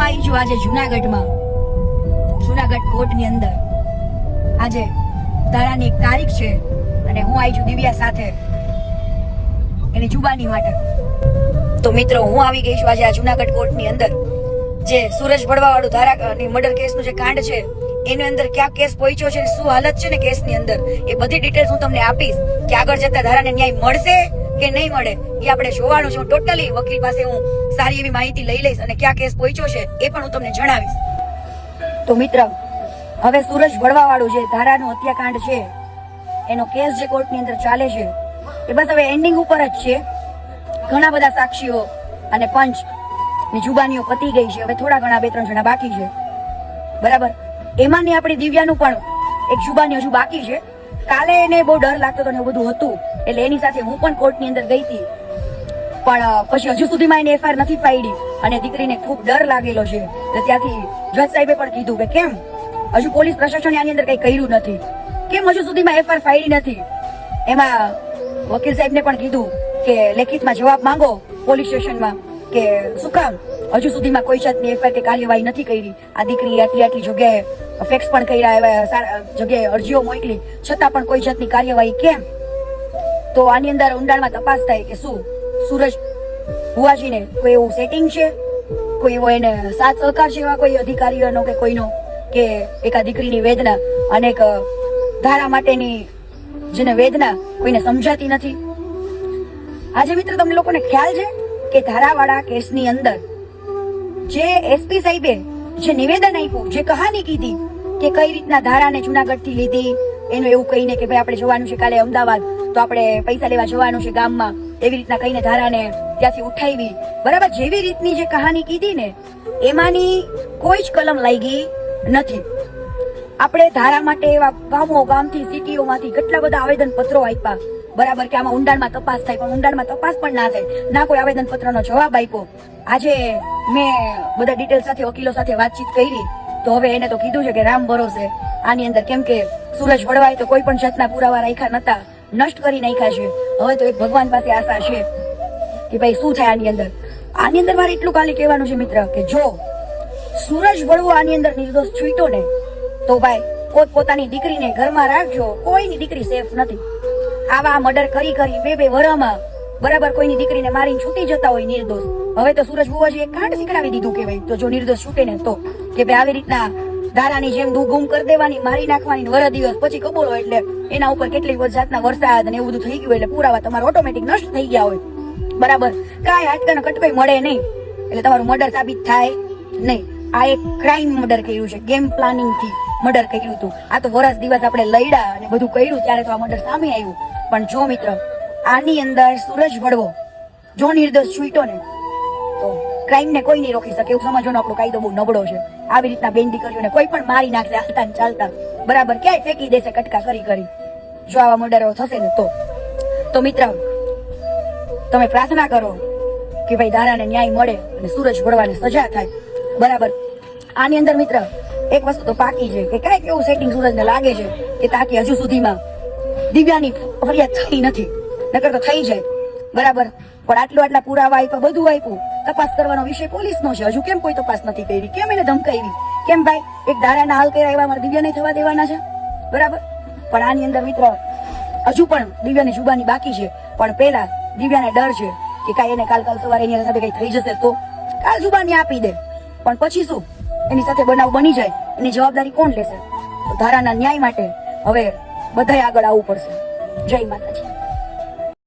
આવી છું આજે જુનાગઢમાં, જુનાગઢ કોર્ટની અંદર. આજે ધારાની એક તારીખ છે અને હું આવી છું દિવ્યા સાથે એની જુબાની માટે. તો મિત્રો, હું આવી ગઈ છું આજે આ જુનાગઢ કોર્ટની અંદર. જે સુરજ ભડવા વાળું ધારાની મર્ડર કેસનું જે કાંડ છે એની અંદર ક્યાં કેસ પહોંચ્યો છે, શું હાલત છે ને કેસની અંદર, એ બધી ડિટેલ્સ હું તમને આપીશ કે આગળ જતા ધારાને ન્યાય મળશે કે નહીં મળે એ આપણે જોવાનું છે. હું ટોટલી વકીલ પાસે હું સારી એવી માહિતી લઈ લઈશ અને ક્યાં કેસ પહોંચ્યો છે એ પણ હું તમને જણાવીશ. તો મિત્ર, હવે સુરજ ભડવા વાળું જે ધારાનું હત્યાકાંડ છે એનો કેસ જે કોર્ટની અંદર ચાલે છે એ બસ હવે એન્ડિંગ ઉપર જ છે. ઘણા બધા સાક્ષીઓ અને પંચ ની જુબાનીઓ પતી ગઈ છે. હવે થોડા ઘણા 2-3 જણા બાકી છે, બરાબર. એમાંની આપણી દિવ્યાનું પણ એક જુબાની હજુ બાકી છે. કાલે એને બહુ ડર લાગતો હતો ને એવું બધું હતું, એટલે એની સાથે હું પણ કોર્ટની અંદર ગઈ હતી. પણ પછી હજુ સુધીમાં એને એફઆઈઆર નથી ફાડી અને દીકરીને ખૂબ ડર લાગેલો છે. ત્યાંથી જજ સાહેબે પણ કીધું કે કેમ હજુ પોલીસ પ્રશાસને આની અંદર કઈ કર્યું નથી, કેમ હજુ સુધીમાં એફઆઈઆર ફાડી નથી. એમાં વકીલ સાહેબને પણ કીધું કે લેખિતમાં જવાબ માંગો પોલીસ સ્ટેશનમાં કે શું કામ હજુ સુધીમાં કોઈ જાતની એફઆઈઆર કે કાર્યવાહી નથી કરી. આ દીકરી આટલી જગ્યાએ ફેક્સ પણ કર્યા, એવા જગ્યાએ અરજીઓ મોકલી, છતાં પણ કોઈ જાતની કાર્યવાહી કેમ? તો આની અંદર ઊંડાણમાં તપાસ થાય કે શું સુરજ ભુવાજીને કોઈ એવું સેટિંગ છે, કોઈ એવો એને સાથ સહકાર છે એવા કોઈ અધિકારીઓનો કે કોઈનો, કે એક આ દીકરીની વેદના અને એક ધારા માટેની જેને વેદના કોઈને સમજાતી નથી. આજે મિત્ર, તમને લોકોને ખ્યાલ છે કે ધારાવાળા કેસની અંદર જે એસપી સાહેબે જે નિવેદન આપ્યું, જે કહાની કીધી કે કઈ રીતના ધારાને જુનાગઢ થી લીધી, એનું એવું કહીને કે ભાઈ આપણે જવાનું છે કાલે અમદાવાદ, તો આપણે પૈસા લેવા જવાનું છે ગામમાં, એવી રીતના કહીને ધારાને ત્યાંથી ઉઠાવી, બરાબર. જેવી રીતની જે કહાની કીધી ને એમાંની કોઈ જ કલમ લાગી નથી. આપણે ધારા માટે એવા ગામથી સિટીઓમાંથી કેટલા બધા આવેદન પત્રો આપ્યા, બરાબર, કે આમાં ઊંડાણમાં તપાસ થાય, પણ ઊંડાણમાં તપાસ પણ ના થાય, ના કોઈ આવેદન પત્રનો જવાબ આપ્યો. આજે મેં બધા ડિટેલ સાથે વકીલો સાથે વાતચીત કરી, તો હવે એને તો કીધું છે કે રામ ભરોસે આની અંદર, કેમ કે સુરજ ભડવાએ તો કોઈ પણ જાતના પુરાવા રાખ્યા નતા, નષ્ટ કરી નાખ્યા છે. હવે તો એક ભગવાન પાસે આશા છે કે ભાઈ શું થાય આની અંદર. આની અંદર મારે એટલું ખાલી કહેવાનું છે મિત્ર કે જો સુરજ ભડવો આની અંદર નિર્દોષ છૂટ્યો ને તો ભાઈ પોતાની દીકરીને ઘરમાં રાખજો. કોઈની દીકરી સેફ નથી. આવા મર્ડર કરી 2 વર્ષમાં, બરાબર, કોઈની દીકરીને મારીને છૂટી જતા હોય નિર્દોષ. હવે તો સુરજ ભુવાજી એક કાંડ શીખડાવી દીધું કે ભાઈ તો જો નિર્દોષ છૂટે ને તો કે ભાઈ આવી રીતના ધારાની જેમ ગુમ કરી દેવાની, મારી નાખવાની, વર દિવસ પછી કબૂલો એટલે એના ઉપર કેટલી જાતના વરસાદ અને એવું બધું થઈ ગયું, એટલે પુરાવા તમારા ઓટોમેટિક નષ્ટ થઈ ગયા હોય, બરાબર. કાંઈ હાટકાનો કટકોઈ મળે નહીં, એટલે તમારું મર્ડર સાબિત થાય નહીં. આ એક ક્રાઇમ મર્ડર કર્યું છે, ગેમ પ્લાનિંગ થી મર્ડર કર્યું હતું. આ તો વરસ દિવસ આપણે લડ્યા અને બધું કર્યું ત્યારે તો આ મર્ડર સામે આવ્યું. પણ જો મિત્ર, આની અંદર સુરજ ભડવો જો નિર્દોષ છૂટ્યો ને તો ક્રાઇમ ને કોઈ નહીં રોકી શકે. એવું સમજવાનો આપણો કાયદો બહુ નબળો છે. આવી રીતના બેન દીકરીઓને કોઈ પણ મારી નાખશે હાલતા ને ચાલતા, બરાબર, ક્યાંય ફેંકી દેશે કટકા કરી જો આવા મર્ડરો થશે ને તો મિત્ર, તમે પ્રાર્થના કરો કે ભાઈ ધારાને ન્યાય મળે અને સુરજ ભડવાને સજા થાય, બરાબર. આની અંદર મિત્ર એક વસ્તુ તો પાકી છે કે કઈક એવું સેટિંગ સુરજને લાગે છે કે તાકી હજુ સુધીમાં દિવ્યાની ફરિયાદ થઈ નથી, નકર તો થઈ જાય, બરાબર. પણ આટલા પુરાવા આપ્યા, બધું આપ્યું, તપાસ કરવાનો વિષય પોલીસનો છે. હજુ કેમ કોઈ તપાસ નથી કરી? કેમ એને ધમકાવી? કેમ ભાઈ એક ધારાના હાલ કર્યા એવા મારા દિવ્યાને થવા દેવાના છે, બરાબર. પણ આની અંદર મિત્ર હજુ પણ દિવ્યાની જુબાની બાકી છે. પણ પેલા દિવ્યાને ડર છે કે કાંઈ એને કાલ સવારે એની સાથે કઈ થઈ જશે તો કાલ જુબાની આપી દે, પણ પછી શું એની સાથે બનાવ બની જાય, એની જવાબદારી કોણ લેશે? તો ધારાના ન્યાય માટે હવે બધાએ આગળ આવવું પડશે. જય માતાજી.